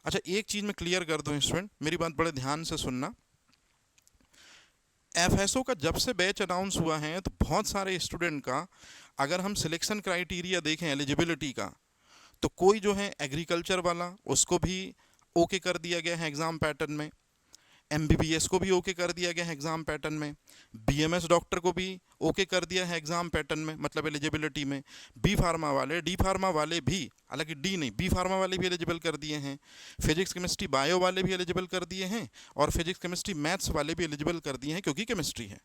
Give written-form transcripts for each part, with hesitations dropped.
अच्छा, एक चीज़ मैं क्लियर कर दूं स्टूडेंट, मेरी बात बड़े ध्यान से सुनना। एफएसओ का जब से बैच अनाउंस हुआ है तो बहुत सारे स्टूडेंट का, अगर हम सिलेक्शन क्राइटेरिया देखें एलिजिबिलिटी का, तो कोई जो है एग्रीकल्चर वाला उसको भी ओके कर दिया गया है एग्ज़ाम पैटर्न में, एमबीबीएस को भी ओके कर दिया गया है एग्ज़ाम पैटर्न में, बीएमएस डॉक्टर को भी ओके कर दिया है एग्ज़ाम पैटर्न में, मतलब एलिजिबिलिटी में। बी फार्मा वाले, डी फार्मा वाले भी, हालांकि डी नहीं, बी फार्मा वाले भी एलिजिबल कर दिए हैं, फिजिक्स केमिस्ट्री बायो वाले भी एलिजिबल कर दिए हैं, और फिजिक्स केमिस्ट्री मैथ्स वाले भी एलिजिबल कर दिए हैं, क्योंकि केमिस्ट्री है।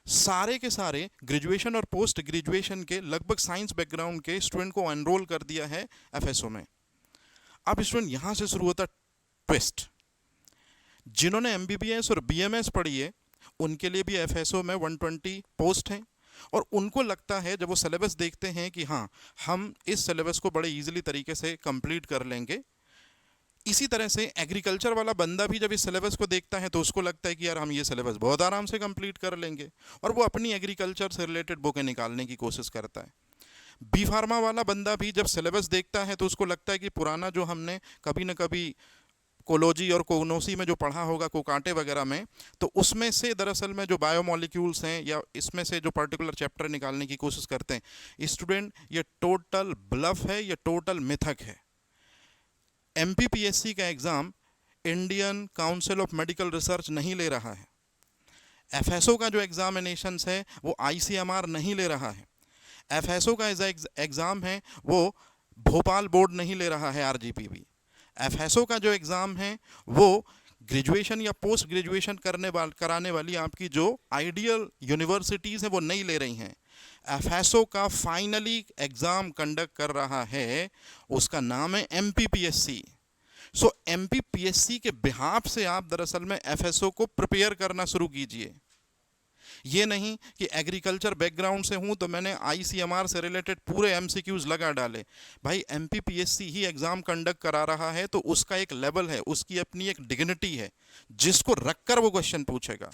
सारे के सारे ग्रेजुएशन और पोस्ट ग्रेजुएशन के लगभग साइंस बैकग्राउंड के स्टूडेंट को एनरोल कर दिया है एफएसओ में। अब स्टूडेंट यहां से शुरू होता ट्विस्ट। जिन्होंने एमबीबीएस और बीएमएस पढ़ी है उनके लिए भी एफएसओ में 120 पोस्ट हैं, और उनको लगता है जब वो सिलेबस देखते हैं कि हाँ, हम इस सिलेबस को बड़े इजीली तरीके से कंप्लीट कर लेंगे। इसी तरह से एग्रीकल्चर वाला बंदा भी जब इस सिलेबस को देखता है तो उसको लगता है कि यार हम ये सिलेबस बहुत आराम से कंप्लीट कर लेंगे, और वो अपनी एग्रीकल्चर से रिलेटेड बुकें निकालने की कोशिश करता है। बी फार्मा वाला बंदा भी जब सिलेबस देखता है तो उसको लगता है कि पुराना जो हमने कभी न कभी कोलोजी और कोगनोसी में जो पढ़ा होगा कोकाटे वगैरह में, तो उसमें से दरअसल में जो बायोमोलिक्यूल्स हैं या इसमें से जो पर्टिकुलर चैप्टर निकालने की कोशिश करते हैं। स्टूडेंट, ये टोटल ब्लफ है, ये टोटल मिथक है। एमपीपीएससी का exam Indian council of medical research नहीं ले रहा है। एफएसओ का जो एग्जामिनेशंस है वो आईसीएमआर नहीं ले रहा है। एफएसओ का एग्ज़ाम है वो भोपाल बोर्ड नहीं ले रहा है, आरजीपीवी। एफएसओ का जो एग्ज़ाम है वो ग्रेजुएशन या पोस्ट ग्रेजुएशन कराने वाली आपकी जो आइडियल यूनिवर्सिटीज़ हैं वो नहीं ले रही हैं। एफएसओ का फाइनली एग्ज़ाम कंडक्ट कर रहा है, उसका नाम है एमपीपीएससी। सो एमपीपीएससी के बिहाफ से आप दरअसल में एफएसओ को प्रिपेयर करना शुरू कीजिए। ये नहीं कि एग्रीकल्चर बैकग्राउंड से हूं तो मैंने आईसीएमआर से रिलेटेड पूरे एमसीक्यूज लगा डाले। भाई, एमपीपीएससी ही एग्जाम कंडक्ट करा रहा है तो उसका एक लेवल है, उसकी अपनी एक डिग्निटी है जिसको रखकर वो क्वेश्चन पूछेगा।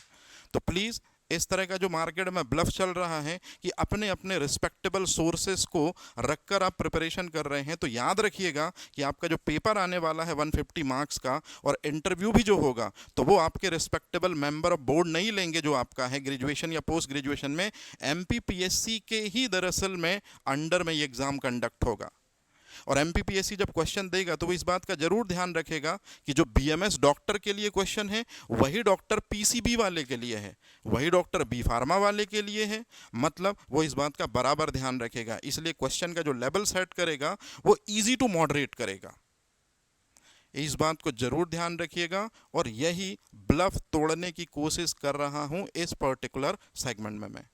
तो प्लीज़, इस तरह का जो मार्केट में ब्लफ चल रहा है कि अपने अपने रिस्पेक्टेबल सोर्सेस को रखकर आप प्रिपरेशन कर रहे हैं, तो याद रखिएगा कि आपका जो पेपर आने वाला है 150 मार्क्स का, और इंटरव्यू भी जो होगा, तो वो आपके रिस्पेक्टेबल मेंबर ऑफ बोर्ड नहीं लेंगे जो आपका है ग्रेजुएशन या पोस्ट ग्रेजुएशन में। एमपीपीएससी के ही दरअसल में अंडर में ये एग्ज़ाम कंडक्ट होगा। और एमपीपीएससी जब क्वेश्चन देगा तो वो इस बात का जरूर ध्यान रखेगा कि जो बीएमएस डॉक्टर के लिए क्वेश्चन है वही डॉक्टर पीसीबी वाले के लिए है, वही डॉक्टर बी फार्मा वाले के लिए है। मतलब वो इस बात का बराबर ध्यान रखेगा, इसलिए क्वेश्चन का जो लेवल सेट करेगा वो इजी टू मॉडरेट करेगा। इस बात को जरूर ध्यान रखिएगा, और यही ब्लफ तोड़ने की कोशिश कर रहा हूं इस पर्टिकुलर सेगमेंट में मैं।